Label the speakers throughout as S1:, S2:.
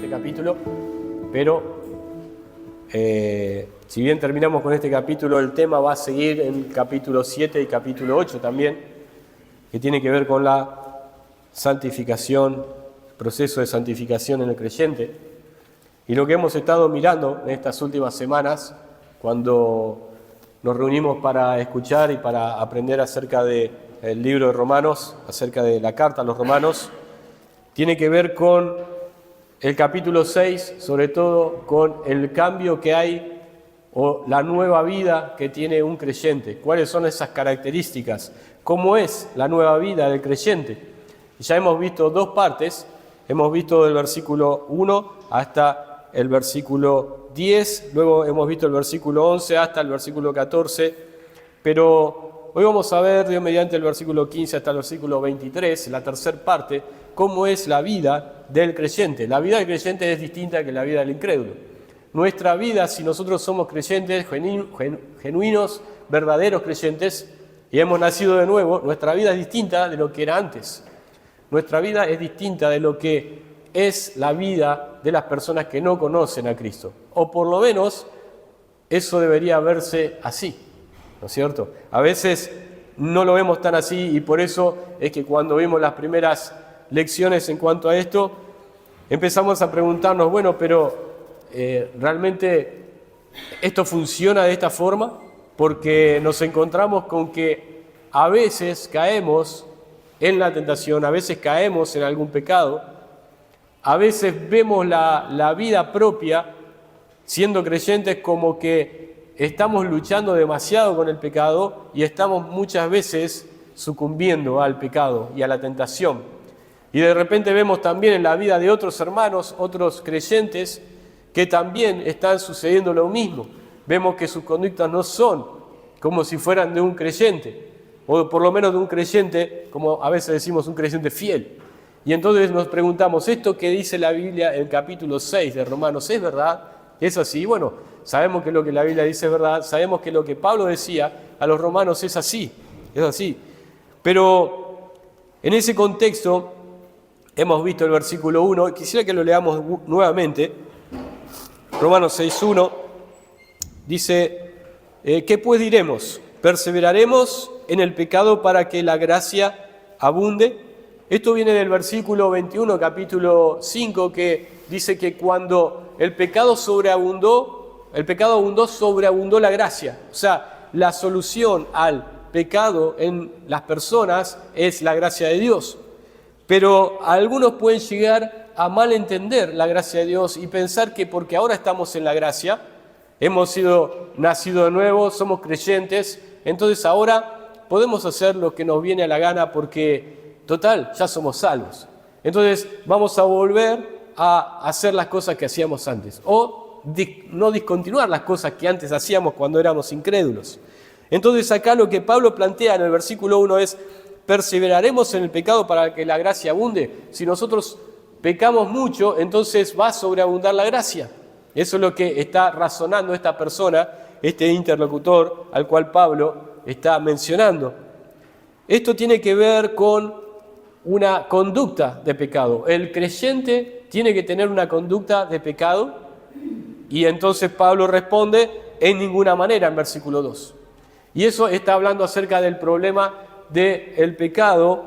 S1: este capítulo, pero si bien terminamos con este capítulo, el tema va a seguir en capítulo 7 y capítulo 8 también, que tiene que ver con la santificación, proceso de santificación en el creyente. Y lo que hemos estado mirando en estas últimas semanas, cuando nos reunimos para escuchar y para aprender acerca del libro de Romanos, acerca de la carta a los Romanos, tiene que ver con el capítulo 6, sobre todo con el cambio que hay o la nueva vida que tiene un creyente. ¿Cuáles son esas características? ¿Cómo es la nueva vida del creyente? Ya hemos visto dos partes, hemos visto del versículo 1 hasta el versículo 10, luego hemos visto el versículo 11 hasta el versículo 14, pero hoy vamos a ver, Dios mediante, el versículo 15 hasta el versículo 23, la tercera parte, cómo es la vida del creyente. La vida del creyente es distinta que la vida del incrédulo. Nuestra vida, si nosotros somos creyentes, genuinos, verdaderos creyentes, y hemos nacido de nuevo, nuestra vida es distinta de lo que era antes. Nuestra vida es distinta de lo que es la vida de las personas que no conocen a Cristo. O por lo menos, eso debería verse así, ¿no es cierto? A veces no lo vemos tan así y por eso es que cuando vimos las primeras lecciones en cuanto a esto, empezamos a preguntarnos, bueno, pero ¿realmente esto funciona de esta forma? Porque nos encontramos con que a veces caemos en la tentación, a veces caemos en algún pecado, a veces vemos la vida propia, siendo creyentes, como que estamos luchando demasiado con el pecado y estamos muchas veces sucumbiendo al pecado y a la tentación. Y de repente vemos también en la vida de otros hermanos, otros creyentes, que también están sucediendo lo mismo. Vemos que sus conductas no son como si fueran de un creyente, o por lo menos de un creyente, como a veces decimos, un creyente fiel. Y entonces nos preguntamos, ¿esto que dice la Biblia en el capítulo 6 de Romanos es verdad? ¿Es así? Bueno, sabemos que lo que la Biblia dice es verdad, sabemos que lo que Pablo decía a los romanos es así. Pero en ese contexto hemos visto el versículo 1, quisiera que lo leamos nuevamente. Romanos 6:1 dice, ¿qué pues diremos? ¿Perseveraremos en el pecado para que la gracia abunde? Esto viene del versículo 21, capítulo 5, que dice que cuando el pecado abundó, sobreabundó la gracia. O sea, la solución al pecado en las personas es la gracia de Dios. Pero algunos pueden llegar a malentender la gracia de Dios y pensar que porque ahora estamos en la gracia, hemos sido nacidos de nuevo, somos creyentes, entonces ahora podemos hacer lo que nos viene a la gana porque, total, ya somos salvos. Entonces vamos a volver a hacer las cosas que hacíamos antes o no discontinuar las cosas que antes hacíamos cuando éramos incrédulos. Entonces acá lo que Pablo plantea en el versículo 1 es: ¿perseveraremos en el pecado para que la gracia abunde? Si nosotros pecamos mucho, entonces va a sobreabundar la gracia. Eso es lo que está razonando esta persona, este interlocutor al cual Pablo está mencionando. Esto tiene que ver con una conducta de pecado. El creyente tiene que tener una conducta de pecado y entonces Pablo responde: en ninguna manera, en versículo 2. Y eso está hablando acerca del problema del pecado,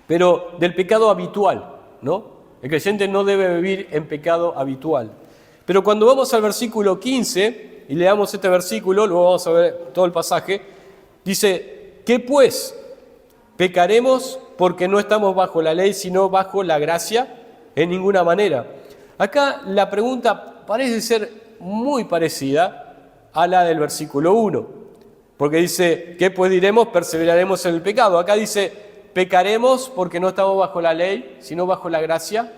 S1: pero del pecado habitual, ¿no? El creyente no debe vivir en pecado habitual. Pero cuando vamos al versículo 15 y leamos este versículo, luego vamos a ver todo el pasaje, dice: ¿qué pues? ¿Pecaremos porque no estamos bajo la ley, sino bajo la gracia? En ninguna manera. Acá la pregunta parece ser muy parecida a la del versículo 1. Porque dice, ¿qué pues diremos? Perseveraremos en el pecado. Acá dice, pecaremos porque no estamos bajo la ley, sino bajo la gracia.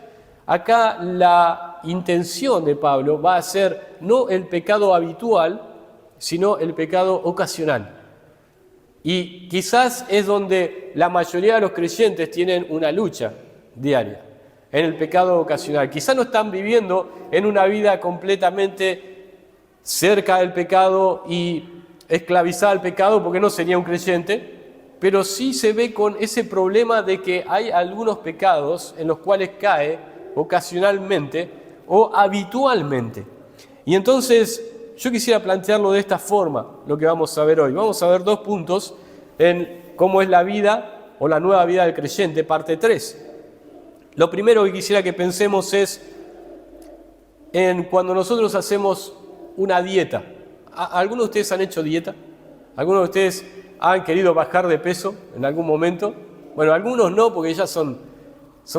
S1: Acá la intención de Pablo va a ser no el pecado habitual, sino el pecado ocasional. Y quizás es donde la mayoría de los creyentes tienen una lucha diaria, en el pecado ocasional. Quizás no están viviendo en una vida completamente cerca del pecado y esclavizada al pecado, porque no sería un creyente, pero sí se ve con ese problema de que hay algunos pecados en los cuales cae ocasionalmente o habitualmente. Y entonces yo quisiera plantearlo de esta forma, lo que vamos a ver hoy. Vamos a ver 2 puntos en cómo es la vida o la nueva vida del creyente, parte 3. Lo primero que quisiera que pensemos es en cuando nosotros hacemos una dieta. ¿Algunos de ustedes han hecho dieta? ¿Algunos de ustedes han querido bajar de peso en algún momento? Bueno, algunos no, porque ya son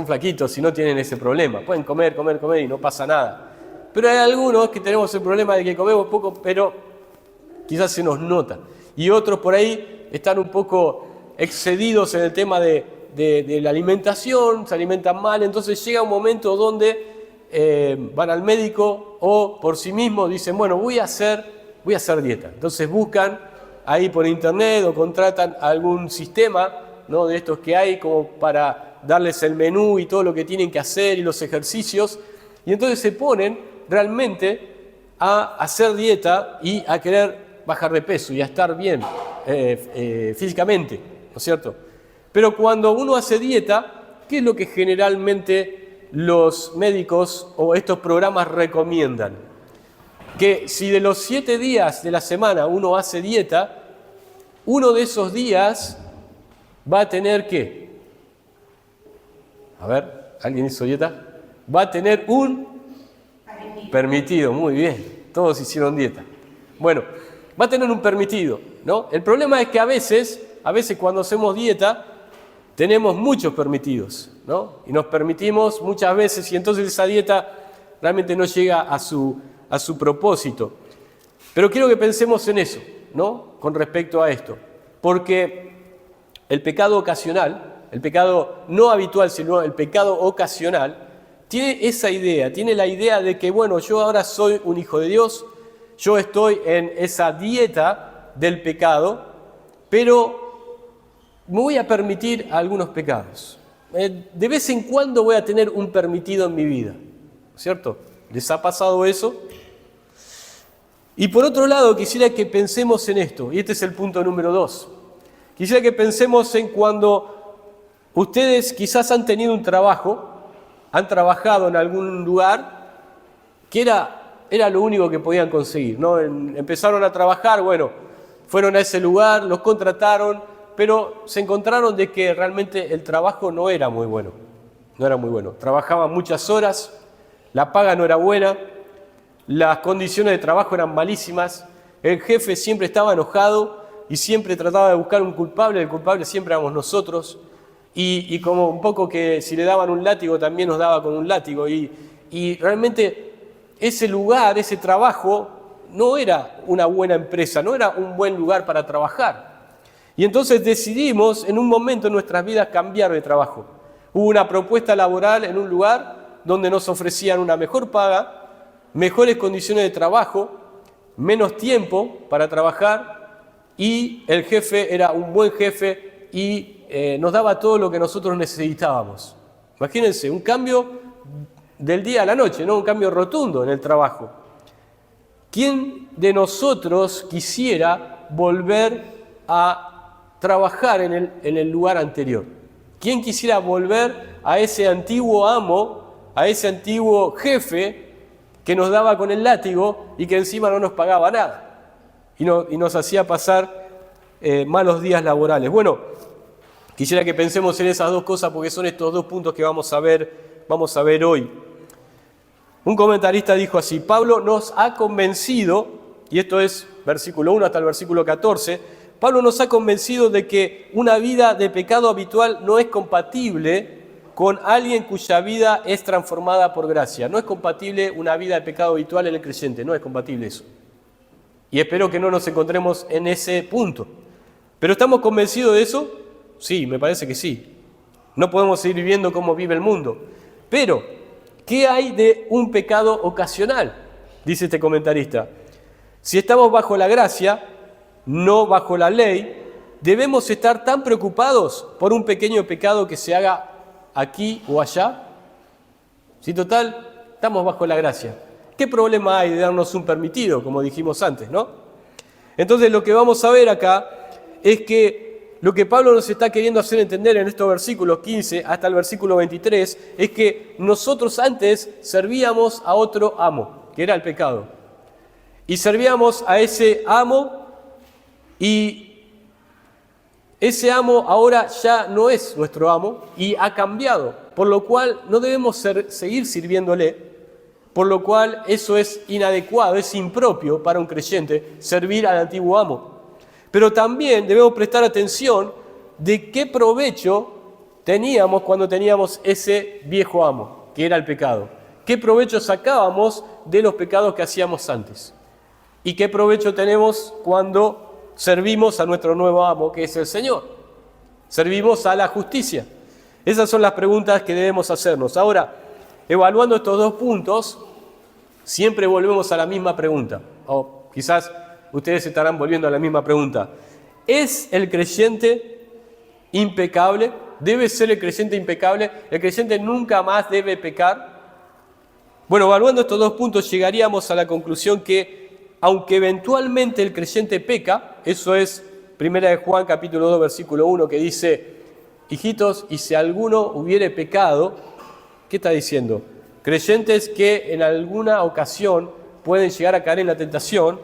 S1: flaquitos y no tienen ese problema. Pueden comer y no pasa nada. Pero hay algunos que tenemos el problema de que comemos poco, pero quizás se nos nota. Y otros por ahí están un poco excedidos en el tema de la alimentación, se alimentan mal, entonces llega un momento donde van al médico o por sí mismos dicen, bueno, voy a hacer dieta. Entonces buscan ahí por internet o contratan algún sistema, ¿no?, de estos que hay como para darles el menú y todo lo que tienen que hacer y los ejercicios, y entonces se ponen realmente a hacer dieta y a querer bajar de peso y a estar bien físicamente, ¿no es cierto? Pero cuando uno hace dieta, ¿qué es lo que generalmente los médicos o estos programas recomiendan? Que si de los 7 días de la semana uno hace dieta, uno de esos días va a tener ¿qué? A ver, ¿alguien hizo dieta? Va a tener un permitido, muy bien, todos hicieron dieta. Bueno, va a tener un permitido, ¿no? El problema es que a veces cuando hacemos dieta, tenemos muchos permitidos, ¿no? Y nos permitimos muchas veces y entonces esa dieta realmente no llega a su propósito. Pero quiero que pensemos en eso, ¿no?, con respecto a esto. Porque el pecado ocasional, el pecado no habitual, sino el pecado ocasional, tiene esa idea, tiene la idea de que, bueno, yo ahora soy un hijo de Dios, yo estoy en esa dieta del pecado, pero me voy a permitir algunos pecados. De vez en cuando voy a tener un permitido en mi vida, ¿cierto? ¿Les ha pasado eso? Y por otro lado, quisiera que pensemos en esto, y este es el punto número 2. Quisiera que pensemos en cuando ustedes quizás han tenido un trabajo, han trabajado en algún lugar que era lo único que podían conseguir, ¿no? Empezaron a trabajar, bueno, fueron a ese lugar, los contrataron, pero se encontraron de que realmente el trabajo no era muy bueno. Trabajaban muchas horas, la paga no era buena, las condiciones de trabajo eran malísimas, el jefe siempre estaba enojado y siempre trataba de buscar un culpable, el culpable siempre éramos nosotros, y como un poco que si le daban un látigo también nos daba con un látigo, y realmente ese lugar, ese trabajo, no era una buena empresa, no era un buen lugar para trabajar. Y entonces decidimos en un momento en nuestras vidas cambiar de trabajo. Hubo una propuesta laboral en un lugar donde nos ofrecían una mejor paga, mejores condiciones de trabajo, menos tiempo para trabajar, y el jefe era un buen jefe y nos daba todo lo que nosotros necesitábamos. Imagínense, un cambio del día a la noche, ¿no? Un cambio rotundo en el trabajo. ¿Quién de nosotros quisiera volver a trabajar en el lugar anterior? ¿Quién quisiera volver a ese antiguo amo, a ese antiguo jefe que nos daba con el látigo y que encima no nos pagaba nada y nos hacía pasar malos días laborales? Bueno, quisiera que pensemos en esas 2 cosas porque son estos 2 puntos que vamos a ver hoy. Un comentarista dijo así: Pablo nos ha convencido, y esto es versículo 1 hasta el versículo 14, Pablo nos ha convencido de que una vida de pecado habitual no es compatible con alguien cuya vida es transformada por gracia. No es compatible una vida de pecado habitual en el creyente, no es compatible eso. Y espero que no nos encontremos en ese punto. ¿Pero estamos convencidos de eso? Sí, me parece que sí. No podemos seguir viviendo como vive el mundo. Pero, ¿qué hay de un pecado ocasional? Dice este comentarista. Si estamos bajo la gracia, no bajo la ley, ¿debemos estar tan preocupados por un pequeño pecado que se haga aquí o allá? Si total, estamos bajo la gracia. ¿Qué problema hay de darnos un permitido, como dijimos antes, no? Entonces lo que vamos a ver acá es que lo que Pablo nos está queriendo hacer entender en estos versículos 15 hasta el versículo 23 es que nosotros antes servíamos a otro amo, que era el pecado. Y servíamos a ese amo y ese amo ahora ya no es nuestro amo y ha cambiado, por lo cual no debemos seguir sirviéndole, por lo cual eso es inadecuado, es impropio para un creyente servir al antiguo amo. Pero también debemos prestar atención de qué provecho teníamos cuando teníamos ese viejo amo, que era el pecado. ¿Qué provecho sacábamos de los pecados que hacíamos antes? ¿Y qué provecho tenemos cuando servimos a nuestro nuevo amo, que es el Señor? Servimos a la justicia. Esas son las preguntas que debemos hacernos. Ahora, evaluando estos dos puntos, siempre volvemos a la misma pregunta. O quizás ustedes estarán volviendo a la misma pregunta. ¿Es el creyente impecable? ¿Debe ser el creyente impecable? ¿El creyente nunca más debe pecar? Bueno, evaluando estos dos puntos llegaríamos a la conclusión que, aunque eventualmente el creyente peca, eso es 1 de Juan capítulo 2 versículo 1 que dice: hijitos, y si alguno hubiere pecado, ¿qué está diciendo? Creyentes que en alguna ocasión pueden llegar a caer en la tentación,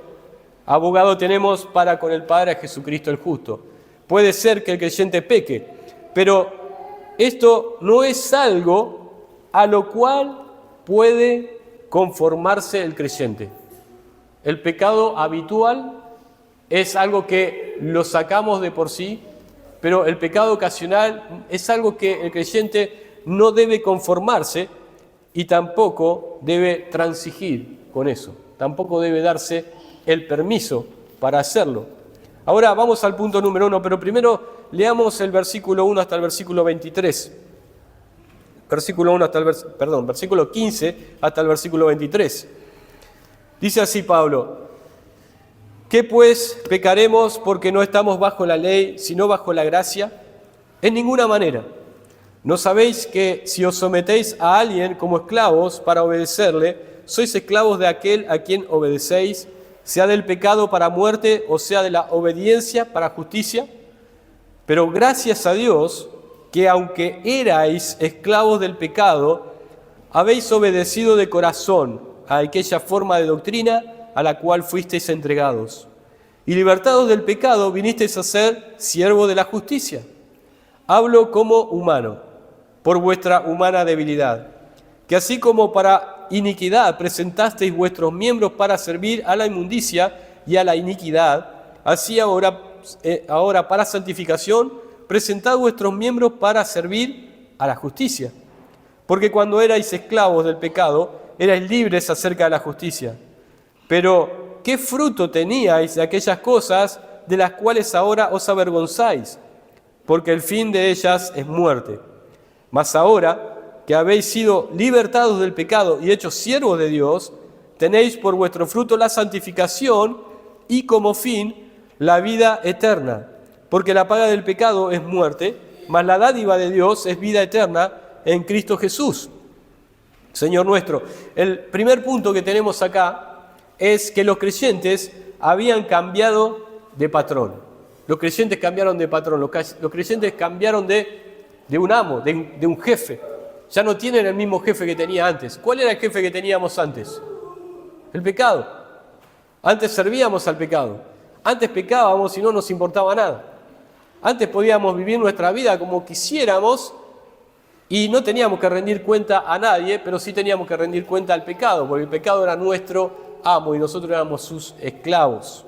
S1: abogado tenemos para con el Padre a Jesucristo el justo. Puede ser que el creyente peque, pero esto no es algo a lo cual puede conformarse el creyente. El pecado habitual es algo que lo sacamos de por sí, pero el pecado ocasional es algo que el creyente no debe conformarse y tampoco debe transigir con eso, tampoco debe darse el permiso para hacerlo. Ahora vamos al punto número 1, pero primero leamos el versículo 1 hasta el versículo 23. Versículo 15 hasta el versículo 23. Dice así Pablo: ¿qué pues pecaremos porque no estamos bajo la ley, sino bajo la gracia? En ninguna manera. ¿No sabéis que si os sometéis a alguien como esclavos para obedecerle, sois esclavos de aquel a quien obedecéis, sea del pecado para muerte o sea de la obediencia para justicia? Pero gracias a Dios que aunque erais esclavos del pecado, habéis obedecido de corazón a aquella forma de doctrina a la cual fuisteis entregados. Y libertados del pecado vinisteis a ser siervos de la justicia. Hablo como humano, por vuestra humana debilidad, que así como para iniquidad presentasteis vuestros miembros para servir a la inmundicia y a la iniquidad, así ahora para santificación, presentad vuestros miembros para servir a la justicia. Porque cuando erais esclavos del pecado, erais libres acerca de la justicia. Pero, ¿qué fruto teníais de aquellas cosas de las cuales ahora os avergonzáis? Porque el fin de ellas es muerte. Mas ahora, que habéis sido libertados del pecado y hechos siervos de Dios, tenéis por vuestro fruto la santificación y como fin la vida eterna. Porque la paga del pecado es muerte, mas la dádiva de Dios es vida eterna en Cristo Jesús, Señor nuestro. El primer punto que tenemos acá es que los creyentes habían cambiado de patrón. Los creyentes cambiaron de patrón, los creyentes cambiaron de un amo, de un jefe. Ya no tienen el mismo jefe que tenía antes. ¿Cuál era el jefe que teníamos antes? El pecado. Antes servíamos al pecado. Antes pecábamos y no nos importaba nada. Antes podíamos vivir nuestra vida como quisiéramos y no teníamos que rendir cuenta a nadie, pero sí teníamos que rendir cuenta al pecado, porque el pecado era nuestro amo y nosotros éramos sus esclavos.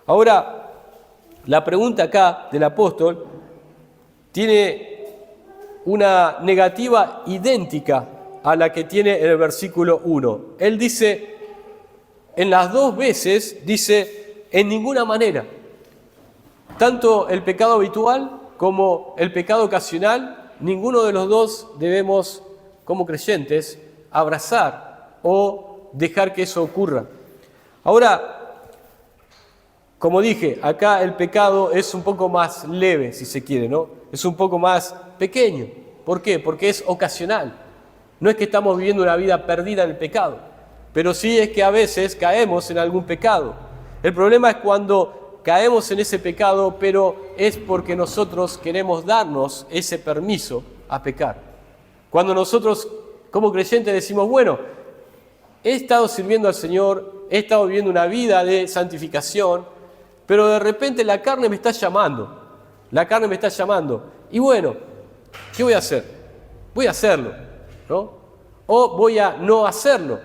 S1: Ahora, la pregunta acá del apóstol tiene una negativa idéntica a la que tiene en el versículo 1. Él dice, en las dos veces, dice, en ninguna manera. Tanto el pecado habitual como el pecado ocasional, ninguno de los dos debemos, como creyentes, abrazar o dejar que eso ocurra. Ahora, como dije, acá el pecado es un poco más leve, si se quiere, ¿no? Es un poco más pequeño. ¿Por qué? Porque es ocasional. No es que estamos viviendo una vida perdida en el pecado, pero sí es que a veces caemos en algún pecado. El problema es cuando caemos en ese pecado, pero es porque nosotros queremos darnos ese permiso a pecar. Cuando nosotros como creyentes decimos, bueno, he estado sirviendo al Señor, he estado viviendo una vida de santificación, pero de repente la carne me está llamando. La carne me está llamando. Y bueno, ¿qué voy a hacer? Voy a hacerlo, ¿no? O voy a no hacerlo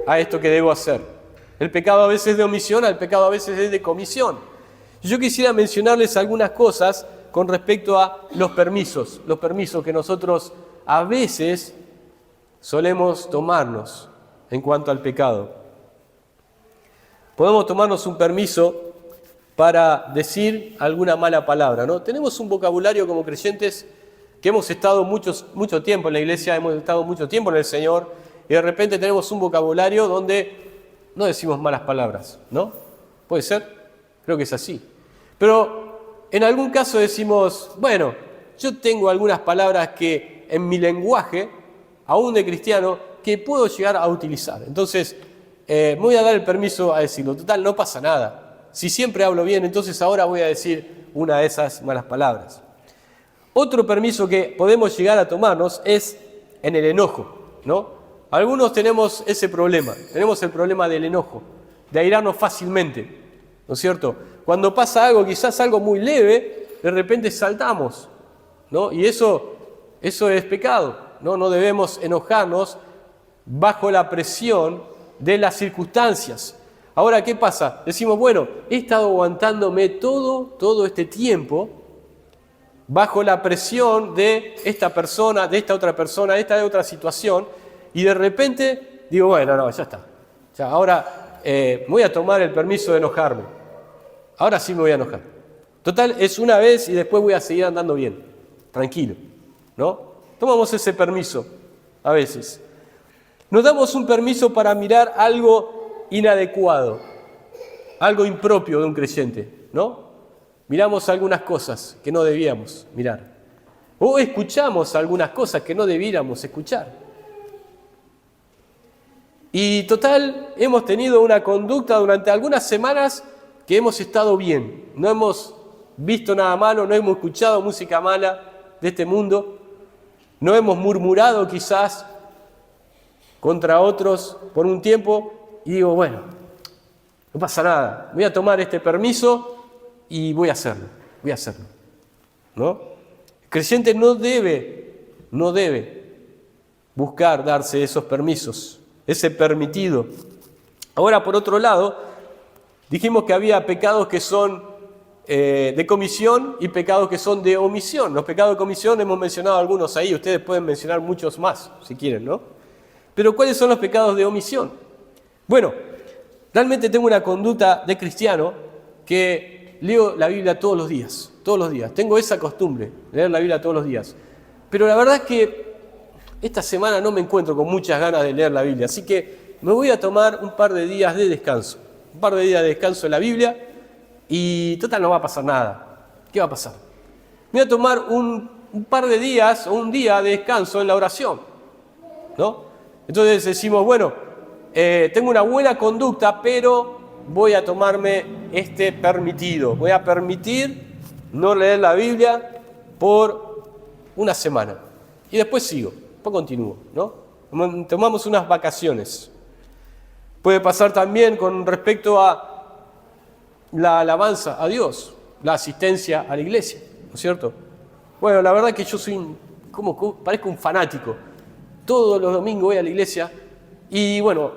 S1: a esto que debo hacer. El pecado a veces es de omisión, el pecado a veces es de comisión. Yo quisiera mencionarles algunas cosas con respecto a los permisos que nosotros a veces solemos tomarnos en cuanto al pecado. Podemos tomarnos un permiso para decir alguna mala palabra, ¿no? Tenemos un vocabulario como creyentes que hemos estado mucho tiempo en la iglesia, hemos estado mucho tiempo en el Señor, y de repente tenemos un vocabulario donde no decimos malas palabras, ¿no? ¿Puede ser? Creo que es así. Pero en algún caso decimos, bueno, yo tengo algunas palabras que en mi lenguaje, aún de cristiano, que puedo llegar a utilizar. Entonces, me voy a dar el permiso a decirlo. Total, no pasa nada. Si siempre hablo bien, entonces ahora voy a decir una de esas malas palabras. Otro permiso que podemos llegar a tomarnos es en el enojo, ¿no? Algunos tenemos ese problema, tenemos el problema del enojo, de airarnos fácilmente, ¿no es cierto? Cuando pasa algo, quizás algo muy leve, de repente saltamos, ¿no? Y eso es pecado, ¿no? No debemos enojarnos bajo la presión de las circunstancias. Ahora, ¿qué pasa? Decimos, bueno, he estado aguantándome todo este tiempo bajo la presión de esta persona, de esta otra persona, de esta otra situación, y de repente digo, bueno, no, ya está. Ya, ahora voy a tomar el permiso de enojarme. Ahora sí me voy a enojar. Total, es una vez y después voy a seguir andando bien, tranquilo, ¿no? Tomamos ese permiso a veces. Nos damos un permiso para mirar algo inadecuado, algo impropio de un creyente, ¿no? Miramos algunas cosas que no debíamos mirar. O escuchamos algunas cosas que no debiéramos escuchar. Y total, hemos tenido una conducta durante algunas semanas que hemos estado bien. No hemos visto nada malo, no hemos escuchado música mala de este mundo, no hemos murmurado quizás contra otros por un tiempo y digo, bueno, no pasa nada, voy a tomar este permiso y voy a hacerlo, ¿no? El creyente no debe buscar darse esos permisos, ese permitido. Ahora, por otro lado, dijimos que había pecados que son de comisión y pecados que son de omisión. Los pecados de comisión hemos mencionado algunos ahí, ustedes pueden mencionar muchos más, si quieren, ¿no? Pero ¿cuáles son los pecados de omisión? Bueno, realmente tengo una conducta de cristiano que leo la Biblia todos los días. Tengo esa costumbre, leer la Biblia todos los días. Pero la verdad es que esta semana no me encuentro con muchas ganas de leer la Biblia, así que me voy a tomar un par de días de descanso. Un par de días de descanso en la Biblia y total no va a pasar nada. ¿Qué va a pasar? Me voy a tomar un par de días o un día de descanso en la oración, ¿no? Entonces decimos, bueno, tengo una buena conducta, pero voy a tomarme este permitido. Voy a permitir no leer la Biblia por una semana. Y después sigo, después continúo, ¿no? Tomamos unas vacaciones. Puede pasar también con respecto a la alabanza a Dios, la asistencia a la iglesia, ¿no es cierto? Bueno, la verdad es que yo soy, parezco un fanático. Todos los domingos voy a la iglesia y bueno,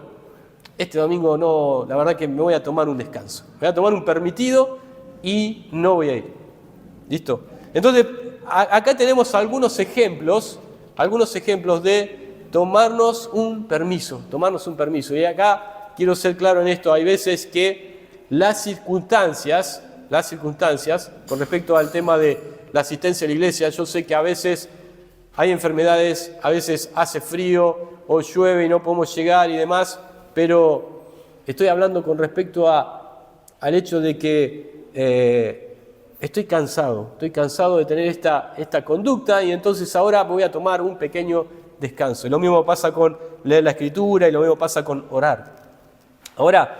S1: este domingo no, la verdad que me voy a tomar un descanso. Me voy a tomar un permitido y no voy a ir. ¿Listo? Entonces, acá tenemos algunos ejemplos de tomarnos un permiso. Y acá quiero ser claro en esto, hay veces que las circunstancias, con respecto al tema de la asistencia a la iglesia, yo sé que a veces hay enfermedades, a veces hace frío o llueve y no podemos llegar y demás, pero estoy hablando con respecto al hecho de que estoy cansado de tener esta conducta y entonces ahora voy a tomar un pequeño descanso. Y lo mismo pasa con leer la Escritura y lo mismo pasa con orar. Ahora,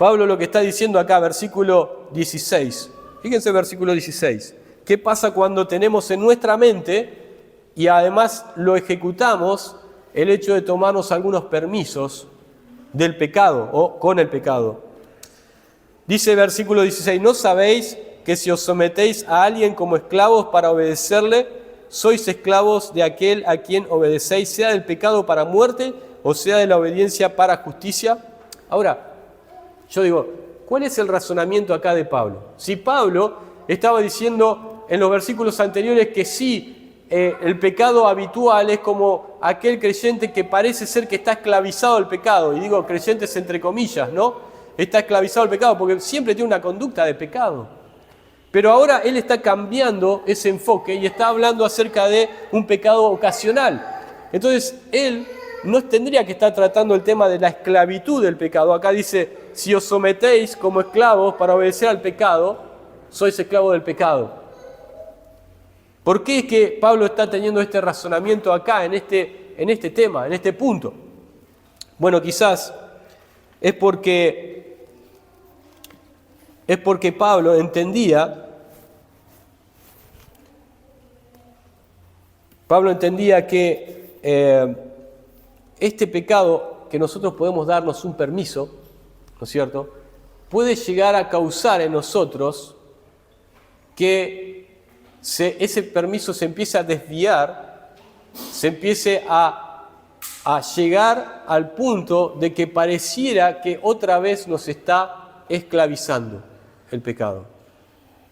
S1: Pablo lo que está diciendo acá, versículo 16. Fíjense versículo 16. ¿Qué pasa cuando tenemos en nuestra mente y además lo ejecutamos el hecho de tomarnos algunos permisos del pecado o con el pecado? Dice versículo 16, ¿no sabéis que si os sometéis a alguien como esclavos para obedecerle, sois esclavos de aquel a quien obedecéis, sea del pecado para muerte o sea de la obediencia para justicia? Ahora, yo digo, ¿cuál es el razonamiento acá de Pablo? Si Pablo estaba diciendo en los versículos anteriores que sí, el pecado habitual es como aquel creyente que parece ser que está esclavizado al pecado, y digo creyentes entre comillas, ¿no? Está esclavizado al pecado porque siempre tiene una conducta de pecado. Pero ahora él está cambiando ese enfoque y está hablando acerca de un pecado ocasional. Entonces él no tendría que estar tratando el tema de la esclavitud del pecado. Acá dice, si os sometéis como esclavos para obedecer al pecado, sois esclavos del pecado. ¿Por qué es que Pablo está teniendo este razonamiento acá, en este tema, en este punto? Bueno, quizás es porque Pablo entendía que este pecado, que nosotros podemos darnos un permiso, ¿no es cierto?, puede llegar a causar en nosotros que ese permiso se empiece a desviar, se empiece a llegar al punto de que pareciera que otra vez nos está esclavizando el pecado.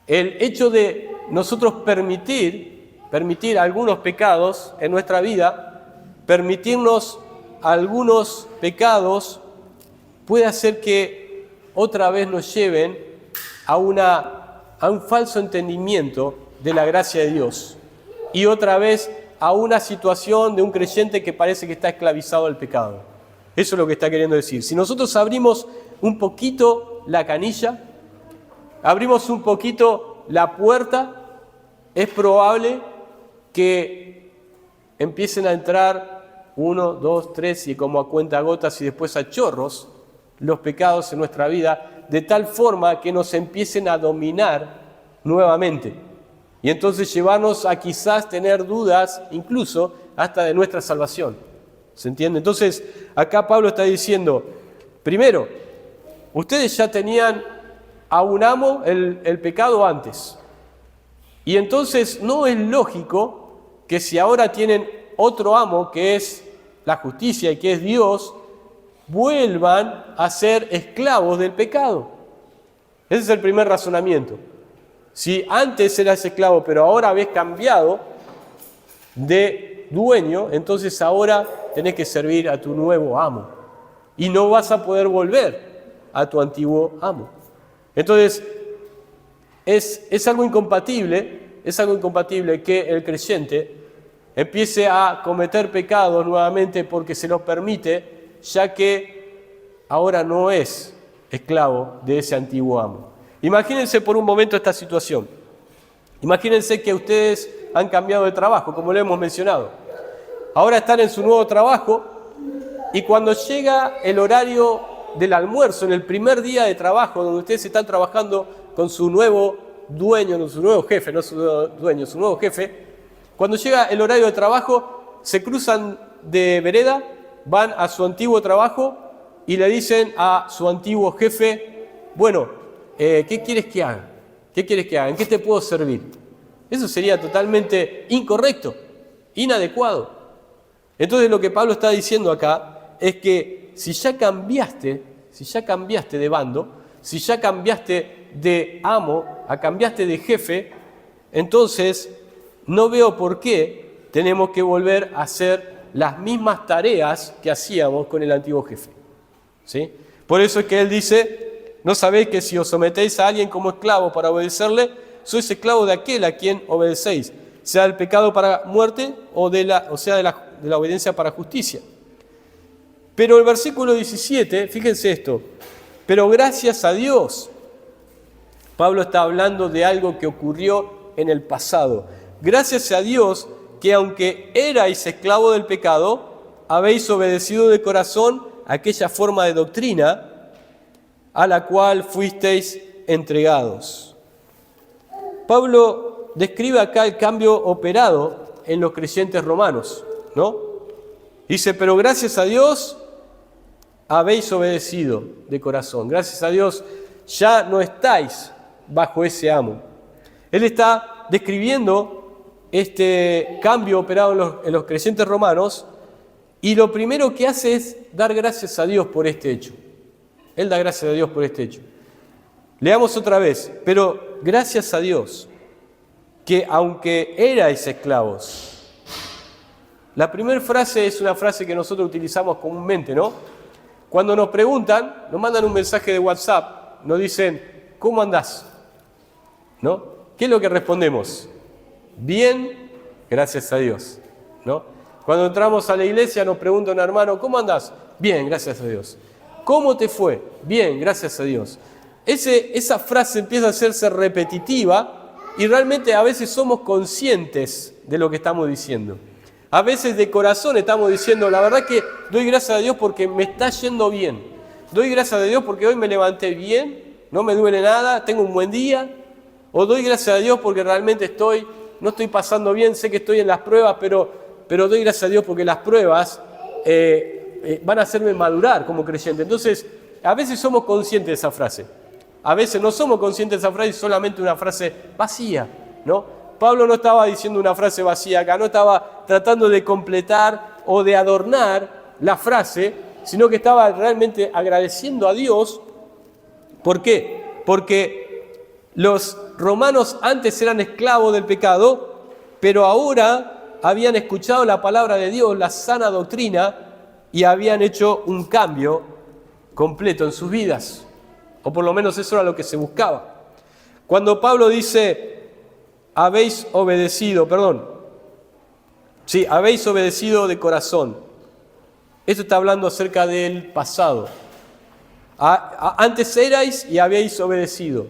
S1: El hecho de nosotros permitir algunos pecados en nuestra vida, permitirnos algunos pecados, puede hacer que otra vez nos lleven a un falso entendimiento de la gracia de Dios y otra vez a una situación de un creyente que parece que está esclavizado al pecado. Eso es lo que está queriendo decir. Si nosotros abrimos un poquito la canilla, abrimos un poquito la puerta, es probable que empiecen a entrar 1, 2, 3 y como a cuentagotas y después a chorros los pecados en nuestra vida, de tal forma que nos empiecen a dominar nuevamente. Y entonces llevarnos a quizás tener dudas, incluso hasta de nuestra salvación. ¿Se entiende? Entonces, acá Pablo está diciendo, primero, ustedes ya tenían a un amo el pecado antes. Y entonces no es lógico que si ahora tienen otro amo, que es la justicia y que es Dios, vuelvan a ser esclavos del pecado. Ese es el primer razonamiento. Si antes eras esclavo, pero ahora habés cambiado de dueño, entonces ahora tenés que servir a tu nuevo amo. Y no vas a poder volver a tu antiguo amo. Entonces, es algo incompatible que el creyente empiece a cometer pecados nuevamente porque se los permite, ya que ahora no es esclavo de ese antiguo amo. Imagínense por un momento esta situación. Imagínense que ustedes han cambiado de trabajo, como lo hemos mencionado. Ahora están en su nuevo trabajo y cuando llega el horario del almuerzo, en el primer día de trabajo, donde ustedes están trabajando con su nuevo dueño, su nuevo jefe, no su dueño, su nuevo jefe, cuando llega el horario de trabajo, se cruzan de vereda, van a su antiguo trabajo y le dicen a su antiguo jefe, bueno, ¿qué quieres que haga? ¿Qué quieres que haga? ¿En qué te puedo servir? Eso sería totalmente incorrecto, inadecuado. Entonces lo que Pablo está diciendo acá es que si ya cambiaste de bando, si ya cambiaste de amo, cambiaste de jefe, entonces no veo por qué tenemos que volver a hacer las mismas tareas que hacíamos con el antiguo jefe. ¿Sí? Por eso es que él dice, ¿no sabéis que si os sometéis a alguien como esclavo para obedecerle, sois esclavo de aquel a quien obedecéis, sea el pecado para muerte o sea de la obediencia para justicia? Pero el versículo 17, fíjense esto, pero gracias a Dios, Pablo está hablando de algo que ocurrió en el pasado. Gracias a Dios que aunque erais esclavo del pecado, habéis obedecido de corazón aquella forma de doctrina a la cual fuisteis entregados. Pablo describe acá el cambio operado en los creyentes romanos, ¿no? Dice, pero gracias a Dios habéis obedecido de corazón. Gracias a Dios ya no estáis bajo ese amo. Él está describiendo este cambio operado en los creyentes romanos y lo primero que hace es dar gracias a Dios por este hecho. Él da gracias a Dios por este hecho. Leamos otra vez, pero gracias a Dios que aunque erais esclavos. La primera frase es una frase que nosotros utilizamos comúnmente, ¿no? Cuando nos preguntan, nos mandan un mensaje de WhatsApp, nos dicen, ¿cómo andás? ¿No? ¿Qué es lo que respondemos? Bien, gracias a Dios, ¿no? Cuando entramos a la iglesia nos pregunta un hermano, ¿cómo andás? Bien, gracias a Dios. ¿Cómo te fue? Bien, gracias a Dios. Esa frase empieza a hacerse repetitiva y realmente a veces somos conscientes de lo que estamos diciendo. A veces de corazón estamos diciendo, la verdad que doy gracias a Dios porque me está yendo bien. Doy gracias a Dios porque hoy me levanté bien, no me duele nada, tengo un buen día. O doy gracias a Dios porque realmente no estoy pasando bien, sé que estoy en las pruebas, pero doy gracias a Dios porque las pruebas van a hacerme madurar como creyente. Entonces, a veces somos conscientes de esa frase. A veces no somos conscientes de esa frase, es solamente una frase vacía, ¿no? Pablo no estaba diciendo una frase vacía acá, no estaba tratando de completar o de adornar la frase, sino que estaba realmente agradeciendo a Dios. ¿Por qué? Porque los romanos antes eran esclavos del pecado, pero ahora habían escuchado la palabra de Dios, la sana doctrina, y habían hecho un cambio completo en sus vidas. O por lo menos eso era lo que se buscaba. Cuando Pablo dice, habéis obedecido de corazón. Esto está hablando acerca del pasado. Antes erais y habéis obedecido.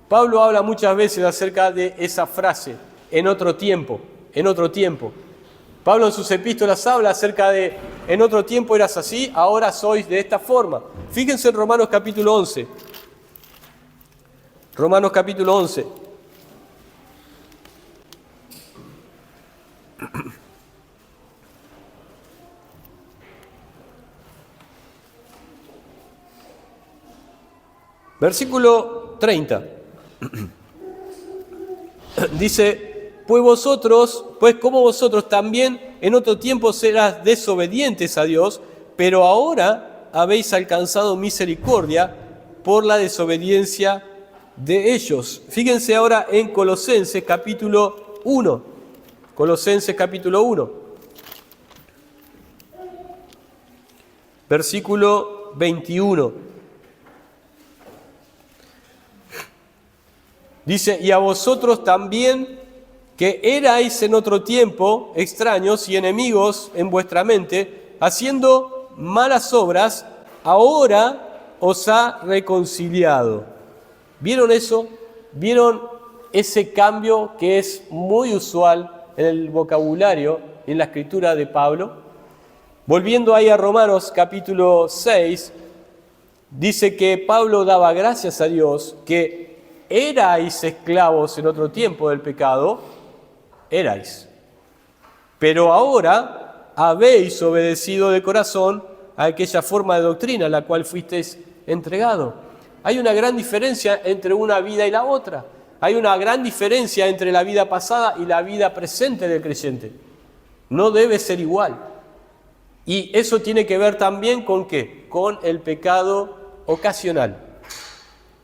S1: Pablo habla muchas veces acerca de esa frase, en otro tiempo. Pablo en sus epístolas habla acerca de, en otro tiempo eras así, ahora sois de esta forma. Fíjense en Romanos capítulo 11. Romanos capítulo 11. Versículo 30. Dice, pues como vosotros también en otro tiempo serás desobedientes a Dios, pero ahora habéis alcanzado misericordia por la desobediencia de ellos. Fíjense ahora en Colosenses capítulo 1. Colosenses capítulo 1. Versículo 21. Dice, y a vosotros también, que erais en otro tiempo extraños y enemigos en vuestra mente, haciendo malas obras, ahora os ha reconciliado. ¿Vieron eso? ¿Vieron ese cambio que es muy usual en el vocabulario y en la escritura de Pablo? Volviendo ahí a Romanos capítulo 6, dice que Pablo daba gracias a Dios que erais esclavos en otro tiempo del pecado, erais. Pero ahora habéis obedecido de corazón a aquella forma de doctrina a la cual fuisteis entregado. Hay una gran diferencia entre una vida y la otra. Hay una gran diferencia entre la vida pasada y la vida presente del creyente. No debe ser igual. Y eso tiene que ver también con ¿qué? Con el pecado ocasional.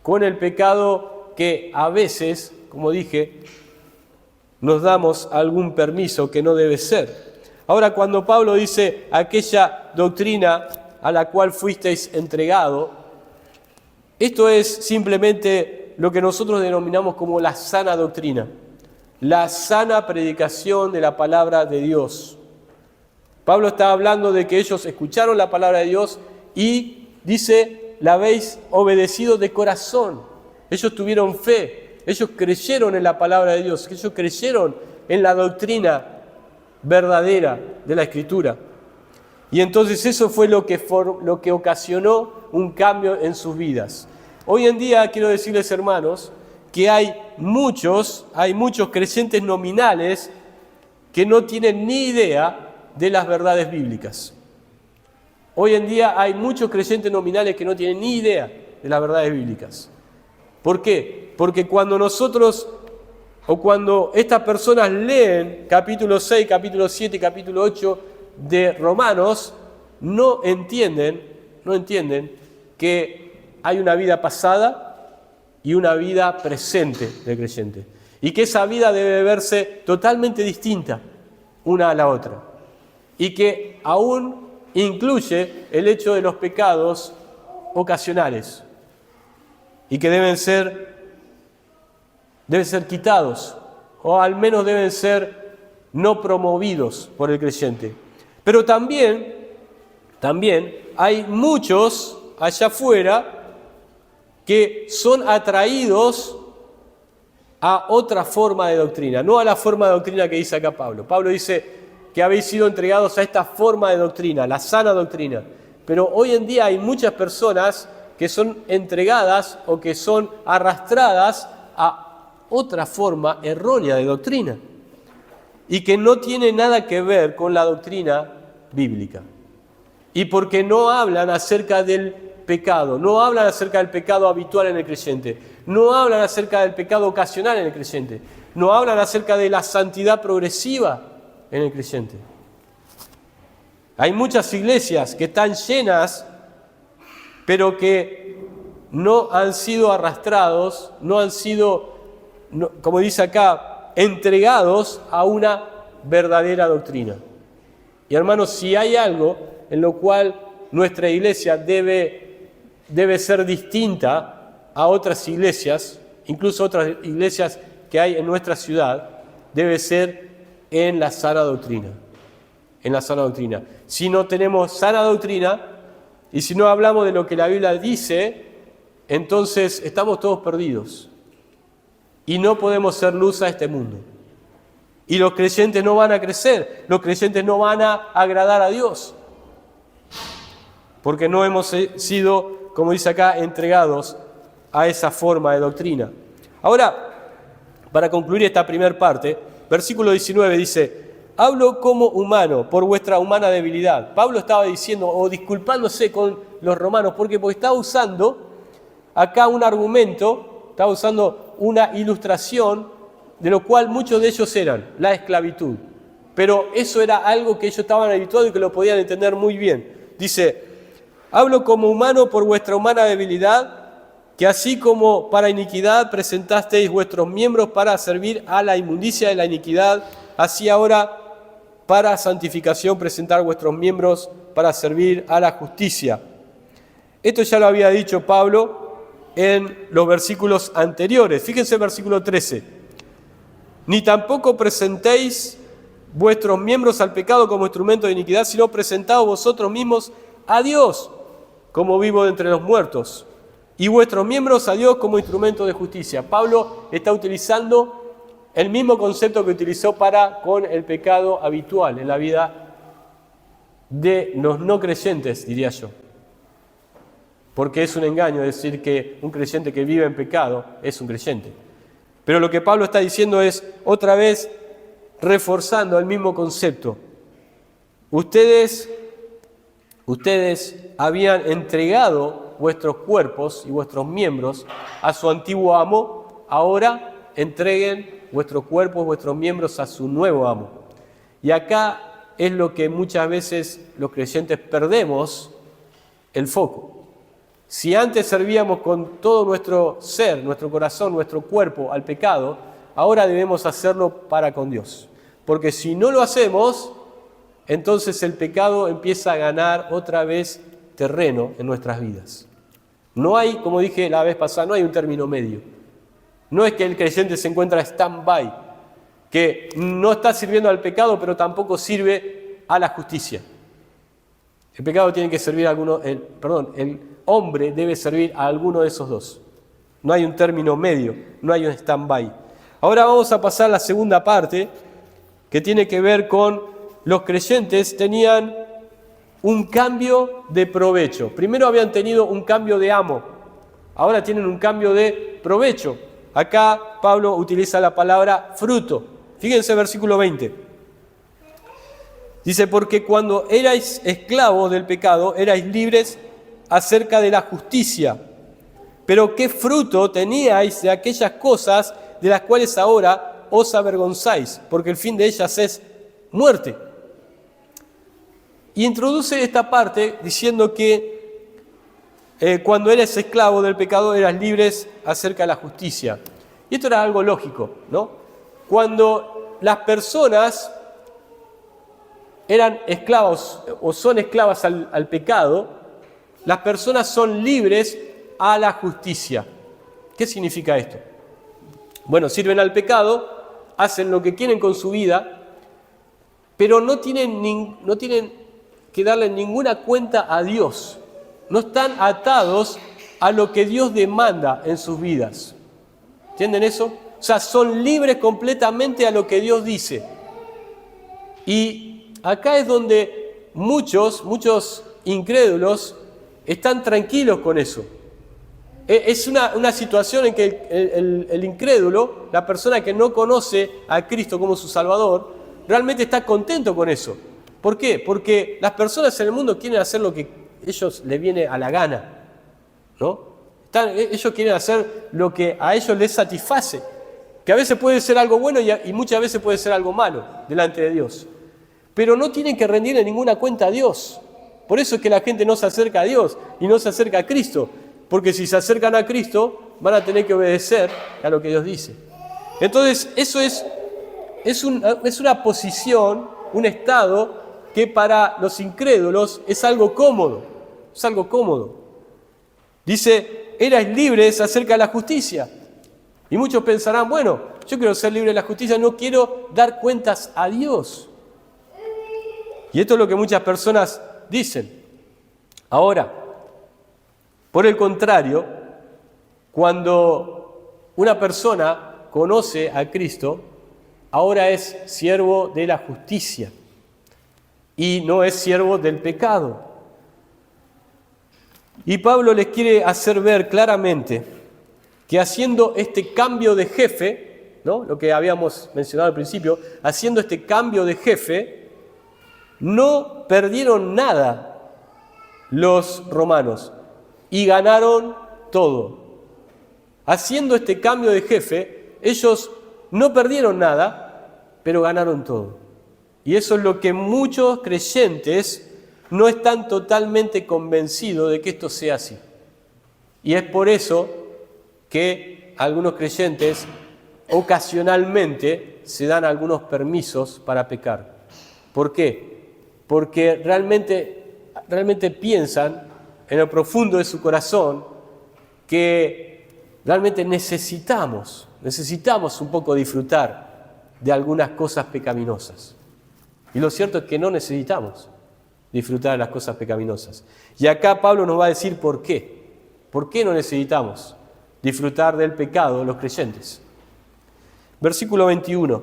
S1: Con el pecado que a veces, como dije, nos damos algún permiso que no debe ser. Ahora, cuando Pablo dice aquella doctrina a la cual fuisteis entregado, esto es simplemente lo que nosotros denominamos como la sana doctrina, la sana predicación de la palabra de Dios. Pablo está hablando de que ellos escucharon la palabra de Dios y dice, la habéis obedecido de corazón. Ellos tuvieron fe, ellos creyeron en la palabra de Dios, ellos creyeron en la doctrina verdadera de la Escritura. Y entonces eso fue lo que ocasionó un cambio en sus vidas. Hoy en día quiero decirles, hermanos, que hay muchos creyentes nominales que no tienen ni idea de las verdades bíblicas. Hoy en día hay muchos creyentes nominales que no tienen ni idea de las verdades bíblicas. ¿Por qué? Porque cuando estas personas leen capítulo 6, capítulo 7 y capítulo 8 de Romanos, no entienden que hay una vida pasada y una vida presente del creyente. Y que esa vida debe verse totalmente distinta una a la otra. Y que aún incluye el hecho de los pecados ocasionales. Y que deben ser quitados, o al menos deben ser no promovidos por el creyente. Pero también hay muchos allá afuera que son atraídos a otra forma de doctrina, no a la forma de doctrina que dice acá Pablo. Pablo dice que habéis sido entregados a esta forma de doctrina, la sana doctrina. Pero hoy en día hay muchas personas que son entregadas o que son arrastradas a otra forma errónea de doctrina y que no tiene nada que ver con la doctrina bíblica. Y porque no hablan acerca del pecado, no hablan acerca del pecado habitual en el creyente, no hablan acerca del pecado ocasional en el creyente, no hablan acerca de la santidad progresiva en el creyente. Hay muchas iglesias que están llenas, pero que no han sido arrastrados, no han sido, como dice acá, entregados a una verdadera doctrina. Y hermanos, si hay algo en lo cual nuestra iglesia debe ser distinta a otras iglesias, incluso otras iglesias que hay en nuestra ciudad, debe ser en la sana doctrina. En la sana doctrina. Si no tenemos sana doctrina y si no hablamos de lo que la Biblia dice, entonces estamos todos perdidos y no podemos ser luz a este mundo. Y los creyentes no van a crecer, los creyentes no van a agradar a Dios, porque no hemos sido, como dice acá, entregados a esa forma de doctrina. Ahora, para concluir esta primera parte, versículo 19 dice: hablo como humano por vuestra humana debilidad. Pablo estaba diciendo, o disculpándose con los romanos, porque estaba usando acá un argumento, estaba usando una ilustración de lo cual muchos de ellos eran la esclavitud. Pero eso era algo que ellos estaban habituados y que lo podían entender muy bien. Dice: hablo como humano por vuestra humana debilidad, que así como para iniquidad presentasteis vuestros miembros para servir a la inmundicia de la iniquidad, así ahora para santificación presentar vuestros miembros para servir a la justicia. Esto ya lo había dicho Pablo en los versículos anteriores. Fíjense el versículo 13. Ni tampoco presentéis vuestros miembros al pecado como instrumento de iniquidad, sino presentaos vosotros mismos a Dios como vivo de entre los muertos, y vuestros miembros a Dios como instrumento de justicia. Pablo está utilizando el mismo concepto que utilizó con el pecado habitual en la vida de los no creyentes, diría yo. Porque es un engaño decir que un creyente que vive en pecado es un creyente. Pero lo que Pablo está diciendo es, otra vez, reforzando el mismo concepto. Ustedes habían entregado vuestros cuerpos y vuestros miembros a su antiguo amo, ahora entreguen vuestros cuerpos, vuestros miembros a su nuevo amo. Y acá es lo que muchas veces los creyentes perdemos el foco. Si antes servíamos con todo nuestro ser, nuestro corazón, nuestro cuerpo al pecado, ahora debemos hacerlo para con Dios. Porque si no lo hacemos, entonces el pecado empieza a ganar otra vez terreno en nuestras vidas. No hay, como dije la vez pasada, no hay un término medio. No es que el creyente se encuentra stand-by, que no está sirviendo al pecado, pero tampoco sirve a la justicia. El pecado tiene que servir a el hombre debe servir a alguno de esos dos. No hay un término medio, no hay un stand-by. Ahora vamos a pasar a la segunda parte, que tiene que ver con los creyentes tenían un cambio de provecho. Primero habían tenido un cambio de amo. ahora tienen un cambio de provecho. Acá Pablo utiliza la palabra fruto. Fíjense versículo 20. Dice, porque cuando erais esclavos del pecado, erais libres acerca de la justicia. Pero ¿qué fruto teníais de aquellas cosas de las cuales ahora os avergonzáis? Porque el fin de ellas es muerte. Y introduce esta parte diciendo que cuando eres esclavo del pecado eras libres acerca de la justicia. Y esto era algo lógico, ¿no? Cuando las personas eran esclavos o son esclavas al pecado, las personas son libres a la justicia. ¿Qué significa esto? Bueno, sirven al pecado, hacen lo que quieren con su vida, pero no tienen que darle ninguna cuenta a Dios. No están atados a lo que Dios demanda en sus vidas. ¿Entienden eso? O sea, son libres completamente a lo que Dios dice. Y acá es donde muchos incrédulos están tranquilos con eso. Es una situación en que el incrédulo, la persona que no conoce a Cristo como su Salvador, realmente está contento con eso. ¿Por qué? Porque las personas en el mundo quieren hacer lo que ellos les viene a la gana, ¿no? Ellos quieren hacer lo que a ellos les satisface, que a veces puede ser algo bueno y muchas veces puede ser algo malo delante de Dios. Pero no tienen que rendirle ninguna cuenta a Dios. Por eso es que la gente no se acerca a Dios y no se acerca a Cristo, porque si se acercan a Cristo van a tener que obedecer a lo que Dios dice. Entonces eso es una posición, un estado que para los incrédulos es algo cómodo. Es algo cómodo. Dice, erais libres acerca de la justicia. Y muchos pensarán, bueno, yo quiero ser libre de la justicia, no quiero dar cuentas a Dios. Y esto es lo que muchas personas dicen. Ahora, por el contrario, cuando una persona conoce a Cristo, ahora es siervo de la justicia y no es siervo del pecado. Y Pablo les quiere hacer ver claramente que haciendo este cambio de jefe, ¿no? Lo que habíamos mencionado al principio, haciendo este cambio de jefe, no perdieron nada los romanos y ganaron todo. Haciendo este cambio de jefe, ellos no perdieron nada, pero ganaron todo. Y eso es lo que muchos creyentes no están totalmente convencidos de que esto sea así. Y es por eso que algunos creyentes ocasionalmente se dan algunos permisos para pecar. ¿Por qué? Porque realmente piensan en lo profundo de su corazón que realmente necesitamos un poco disfrutar de algunas cosas pecaminosas. Y lo cierto es que no necesitamos disfrutar de las cosas pecaminosas. Y acá Pablo nos va a decir por qué. ¿Por qué no necesitamos disfrutar del pecado los creyentes? Versículo 21.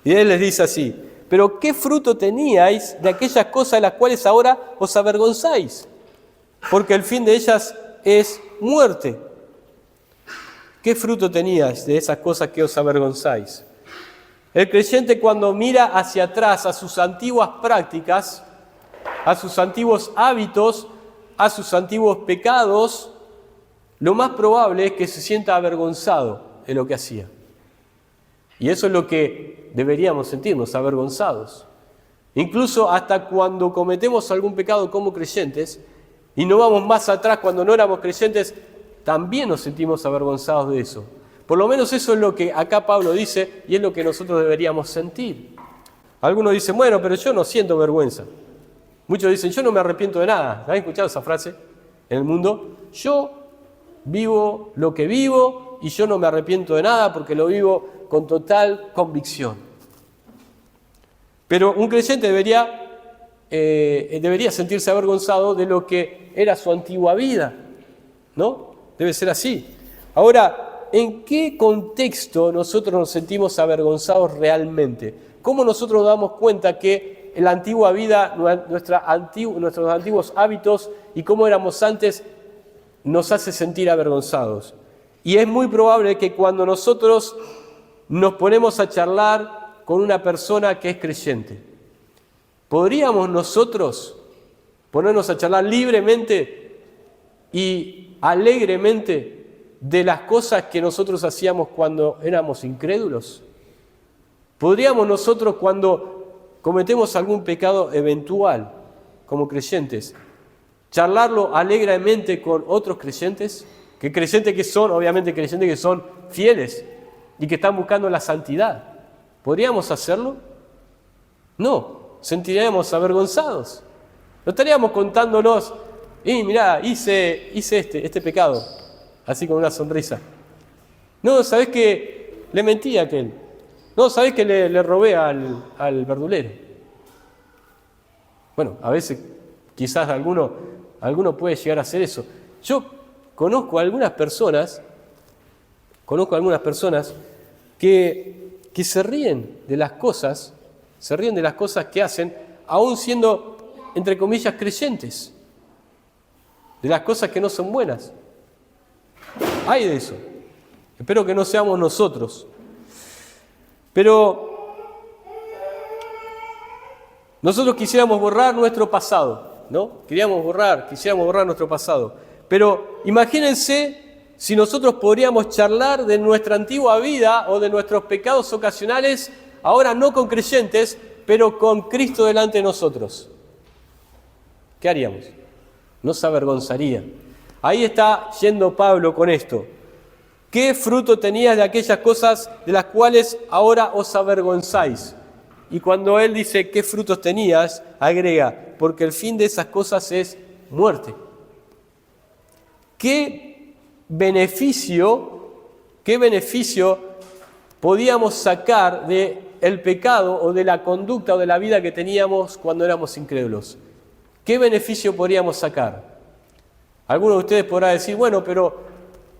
S1: Y él les dice así, pero ¿qué fruto teníais de aquellas cosas de las cuales ahora os avergonzáis? Porque el fin de ellas es muerte. ¿Qué fruto teníais de esas cosas que os avergonzáis? El creyente cuando mira hacia atrás a sus antiguas prácticas, a sus antiguos hábitos, a sus antiguos pecados, lo más probable es que se sienta avergonzado de lo que hacía. Y eso es lo que deberíamos sentirnos, avergonzados. Incluso hasta cuando cometemos algún pecado como creyentes, y no vamos más atrás cuando no éramos creyentes, también nos sentimos avergonzados de eso. Por lo menos eso es lo que acá Pablo dice y es lo que nosotros deberíamos sentir. Algunos dicen, bueno, pero yo no siento vergüenza. Muchos dicen, yo no me arrepiento de nada. ¿Han escuchado esa frase en el mundo? Yo vivo lo que vivo y yo no me arrepiento de nada porque lo vivo con total convicción. Pero un creyente debería sentirse avergonzado de lo que era su antigua vida, ¿no? Debe ser así. Ahora, ¿en qué contexto nosotros nos sentimos avergonzados realmente? ¿Cómo nosotros nos damos cuenta que en la antigua vida, nuestros antiguos hábitos y cómo éramos antes, nos hace sentir avergonzados. Y es muy probable que cuando nosotros nos ponemos a charlar con una persona que es creyente, ¿podríamos nosotros ponernos a charlar libremente y alegremente de las cosas que nosotros hacíamos cuando éramos incrédulos? ¿Podríamos nosotros, cuando cometemos algún pecado eventual como creyentes, charlarlo alegremente con otros creyentes? Que creyentes que son, obviamente creyentes que son fieles y que están buscando la santidad. ¿Podríamos hacerlo? No, sentiríamos avergonzados. No estaríamos contándonos, mirá, hice este pecado, así con una sonrisa. No, ¿sabés que le mentí a aquel? No, ¿sabés que le robé al verdulero? Bueno, a veces quizás alguno puede llegar a hacer eso. Yo conozco algunas personas que se ríen de las cosas que hacen, aún siendo, entre comillas, creyentes, de las cosas que no son buenas. Hay de eso. Espero que no seamos nosotros. Pero nosotros quisiéramos borrar nuestro pasado, ¿no? Quisiéramos borrar nuestro pasado. Pero imagínense si nosotros podríamos charlar de nuestra antigua vida o de nuestros pecados ocasionales, ahora no con creyentes, pero con Cristo delante de nosotros. ¿Qué haríamos? Nos avergonzaría. Ahí está yendo Pablo con esto. ¿Qué fruto tenías de aquellas cosas de las cuales ahora os avergonzáis? Y cuando él dice qué frutos tenías, agrega, porque el fin de esas cosas es muerte. ¿Qué beneficio podíamos sacar del pecado o de la conducta o de la vida que teníamos cuando éramos incrédulos? ¿Qué beneficio podríamos sacar? Algunos de ustedes podrán decir, bueno, pero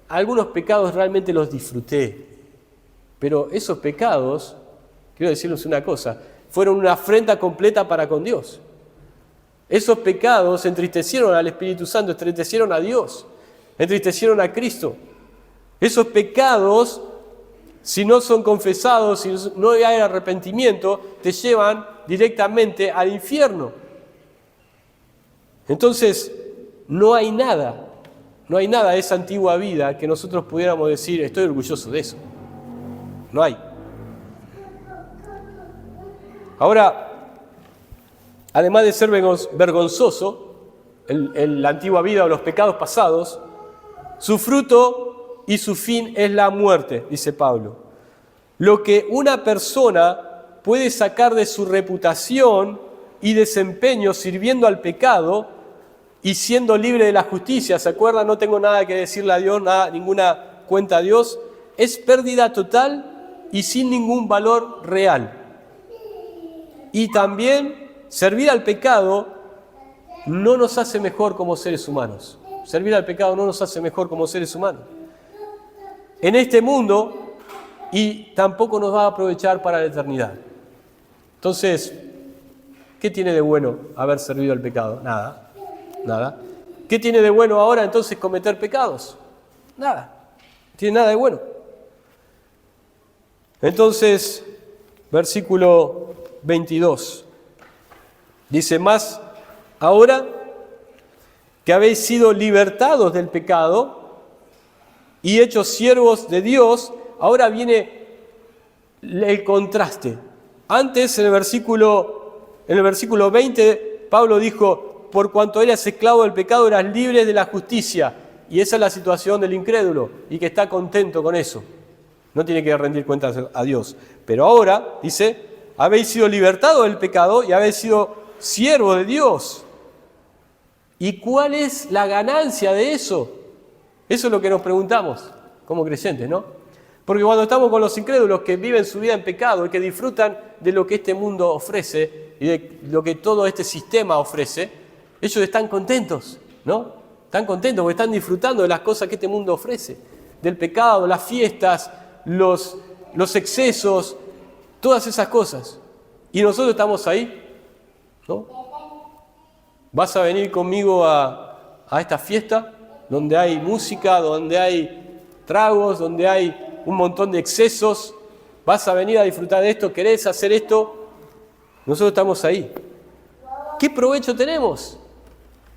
S1: algunos pecados realmente los disfruté. Pero esos pecados, quiero decirles una cosa, fueron una afrenta completa para con Dios. Esos pecados entristecieron al Espíritu Santo, entristecieron a Dios, entristecieron a Cristo. Esos pecados, si no son confesados, si no hay arrepentimiento, te llevan directamente al infierno. Entonces, no hay nada de esa antigua vida que nosotros pudiéramos decir, estoy orgulloso de eso. No hay. Ahora, además de ser vergonzoso, la antigua vida o los pecados pasados, su fruto y su fin es la muerte, dice Pablo. Lo que una persona puede sacar de su reputación y desempeño sirviendo al pecado y siendo libre de la justicia, ¿se acuerdan? No tengo nada que decirle a Dios, ninguna cuenta a Dios, es pérdida total y sin ningún valor real. Y también servir al pecado no nos hace mejor como seres humanos. Servir al pecado no nos hace mejor como seres humanos en este mundo, y tampoco nos va a aprovechar para la eternidad. Entonces, ¿qué tiene de bueno haber servido al pecado? Nada. ¿Qué tiene de bueno ahora entonces cometer pecados? Nada. No tiene nada de bueno. Entonces, versículo 22. Dice, más ahora que habéis sido libertados del pecado y hechos siervos de Dios, ahora viene el contraste. Antes, en el versículo 20, Pablo dijo, por cuanto eras esclavo del pecado, eras libre de la justicia. Y esa es la situación del incrédulo, y que está contento con eso. No tiene que rendir cuentas a Dios. Pero ahora, dice, habéis sido libertados del pecado y habéis sido siervos de Dios. ¿Y cuál es la ganancia de eso? Eso es lo que nos preguntamos como creyentes, ¿no? Porque cuando estamos con los incrédulos que viven su vida en pecado y que disfrutan de lo que este mundo ofrece y de lo que todo este sistema ofrece, ellos están contentos, ¿no? Están contentos porque están disfrutando de las cosas que este mundo ofrece, del pecado, las fiestas, los excesos, todas esas cosas. Y nosotros estamos ahí, ¿no? ¿Vas a venir conmigo a esta fiesta? donde hay música, donde hay tragos, donde hay un montón de excesos. Vas a venir a disfrutar de esto, querés hacer esto. Nosotros estamos ahí. ¿Qué provecho tenemos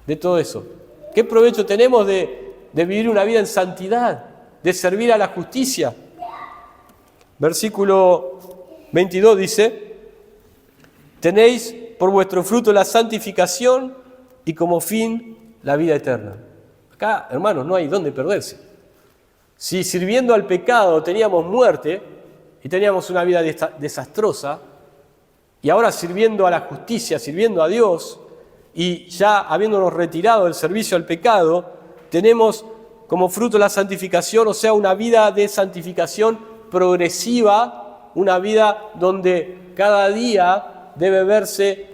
S1: de todo eso? ¿Qué provecho tenemos de vivir una vida en santidad, de servir a la justicia? Versículo 22 dice: tenéis por vuestro fruto la santificación y como fin la vida eterna. Acá, hermanos, no hay dónde perderse. Si sirviendo al pecado teníamos muerte y teníamos una vida desastrosa, y ahora sirviendo a la justicia, sirviendo a Dios, y ya habiéndonos retirado del servicio al pecado, tenemos como fruto la santificación, o sea, una vida de santificación progresiva, una vida donde cada día debe verse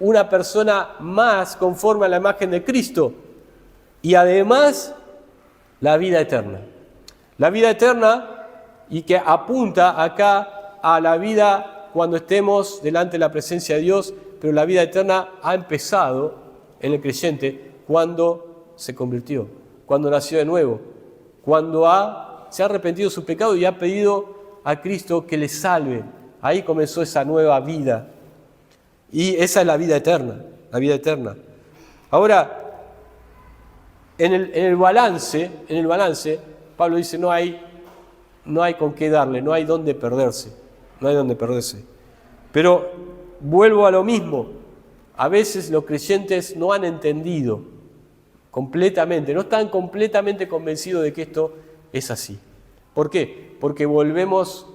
S1: una persona más conforme a la imagen de Cristo, y además la vida eterna. La vida eterna, y que apunta acá a la vida cuando estemos delante de la presencia de Dios, pero la vida eterna ha empezado en el creyente cuando se convirtió, cuando nació de nuevo, cuando se ha arrepentido de su pecado y ha pedido a Cristo que le salve. Ahí comenzó esa nueva vida. Y esa es la vida eterna, la vida eterna. Ahora, en el balance, Pablo dice, no hay con qué darle, no hay dónde perderse, no hay dónde perderse. Pero vuelvo a lo mismo, a veces los creyentes no han entendido completamente, no están completamente convencidos de que esto es así. ¿Por qué? Porque volvemos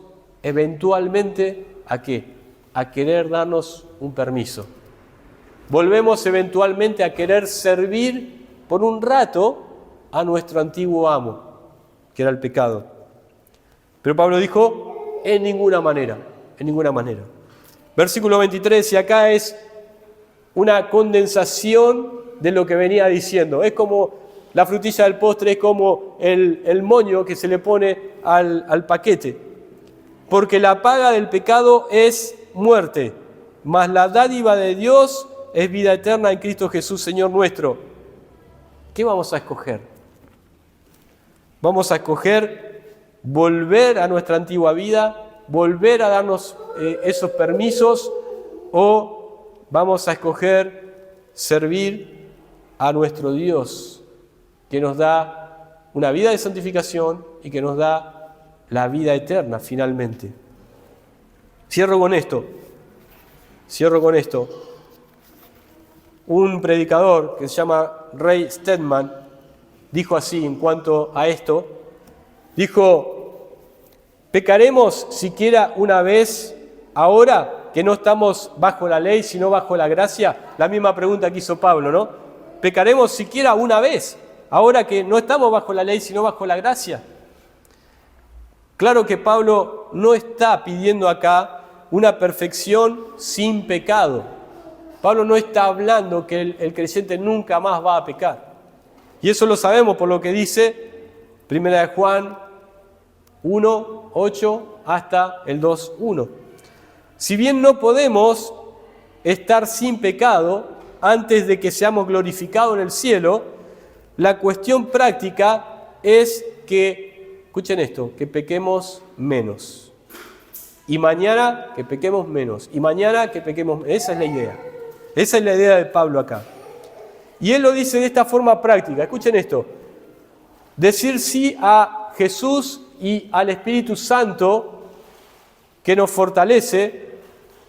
S1: eventualmente ¿a qué? A querer darnos un permiso. Volvemos eventualmente a querer servir por un rato a nuestro antiguo amo, que era el pecado. Pero Pablo dijo, en ninguna manera, en ninguna manera. Versículo 23, y acá es una condensación de lo que venía diciendo. Es como la frutilla del postre, es como el moño que se le pone al paquete. Porque la paga del pecado es muerte, mas la dádiva de Dios es vida eterna en Cristo Jesús, Señor nuestro. ¿Qué vamos a escoger? Vamos a escoger volver a nuestra antigua vida, volver a darnos esos permisos, o vamos a escoger servir a nuestro Dios, que nos da una vida de santificación y que nos da la vida eterna finalmente. Cierro con esto. Un predicador que se llama Ray Stedman dijo así en cuanto a esto, dijo, ¿pecaremos siquiera una vez ahora que no estamos bajo la ley sino bajo la gracia? La misma pregunta que hizo Pablo, ¿no? ¿Pecaremos siquiera una vez ahora que no estamos bajo la ley sino bajo la gracia? Claro que Pablo no está pidiendo acá una perfección sin pecado. Pablo no está hablando que el creyente nunca más va a pecar. Y eso lo sabemos por lo que dice 1 Juan 1, 8 hasta el 2, 1. Si bien no podemos estar sin pecado antes de que seamos glorificados en el cielo, la cuestión práctica es que, escuchen esto, que pequemos menos. Y mañana que pequemos menos. Y mañana que pequemos menos. Esa es la idea. Esa es la idea de Pablo acá. Y él lo dice de esta forma práctica. Escuchen esto. Decir sí a Jesús y al Espíritu Santo que nos fortalece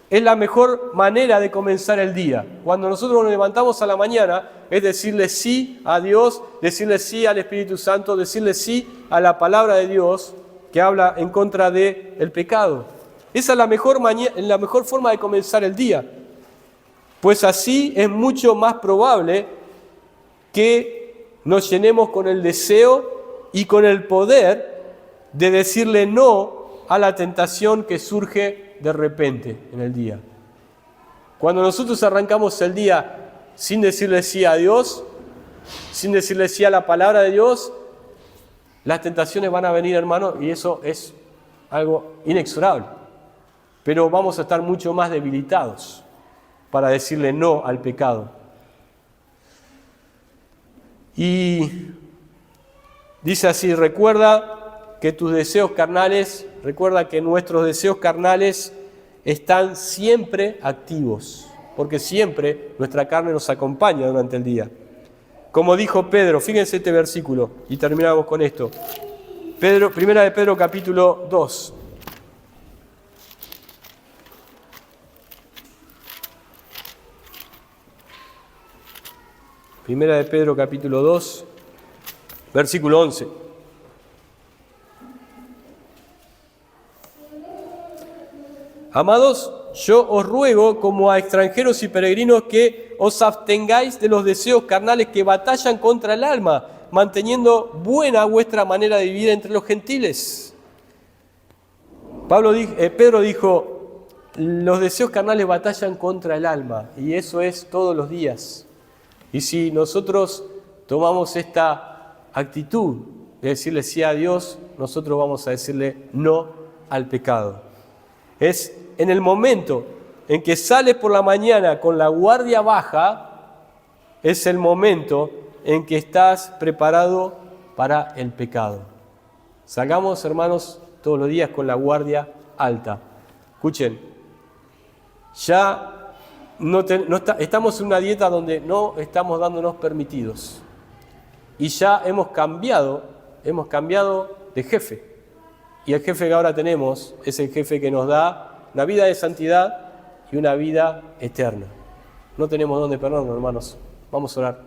S1: es la mejor manera de comenzar el día. Cuando nosotros nos levantamos a la mañana es decirle sí a Dios, decirle sí al Espíritu Santo, decirle sí a la palabra de Dios que habla en contra del pecado. Esa es la mejor forma de comenzar el día, pues así es mucho más probable que nos llenemos con el deseo y con el poder de decirle no a la tentación que surge de repente en el día. Cuando nosotros arrancamos el día sin decirle sí a Dios, sin decirle sí a la palabra de Dios, las tentaciones van a venir, hermano, y eso es algo inexorable. Pero vamos a estar mucho más debilitados para decirle no al pecado. Y Dice así: recuerda que tus deseos carnales, recuerda que nuestros deseos carnales están siempre activos, porque siempre nuestra carne nos acompaña durante el día. Como dijo Pedro, fíjense este versículo y terminamos con esto. Primera de Pedro capítulo 2. Primera de Pedro capítulo 2, versículo 11. Amados, yo os ruego como a extranjeros y peregrinos que os abstengáis de los deseos carnales que batallan contra el alma, manteniendo buena vuestra manera de vivir entre los gentiles. Pedro dijo, los deseos carnales batallan contra el alma, y eso es todos los días. Y si nosotros tomamos esta actitud de decirle sí a Dios, nosotros vamos a decirle no al pecado. Es en el momento en que sales por la mañana con la guardia baja, es el momento en que estás preparado para el pecado. Salgamos, hermanos, todos los días con la guardia alta. Escuchen, ya estamos en una dieta donde no estamos dándonos permitidos. Y ya hemos cambiado de jefe. Y el jefe que ahora tenemos es el jefe que nos da una vida de santidad y una vida eterna. No tenemos dónde perdernos, hermanos. Vamos a orar.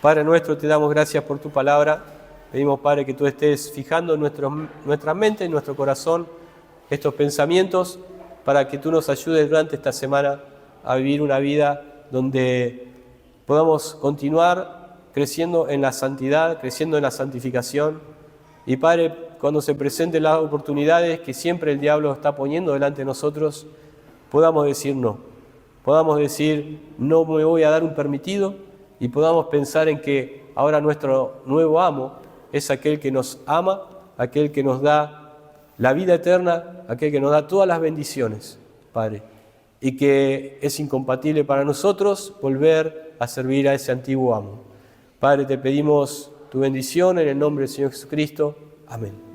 S1: Padre nuestro, te damos gracias por tu palabra. Pedimos, Padre, que tú estés fijando en nuestra mente, en nuestro corazón, estos pensamientos, para que tú nos ayudes durante esta semana a vivir una vida donde podamos continuar creciendo en la santidad, creciendo en la santificación. Y Padre, cuando se presenten las oportunidades que siempre el diablo está poniendo delante de nosotros, podamos decir no. Podamos decir, no me voy a dar un permitido, y podamos pensar en que ahora nuestro nuevo amo es aquel que nos ama, aquel que nos da la vida eterna, aquel que nos da todas las bendiciones, Padre, y que es incompatible para nosotros volver a servir a ese antiguo amo. Padre, te pedimos tu bendición en el nombre del Señor Jesucristo. Amén.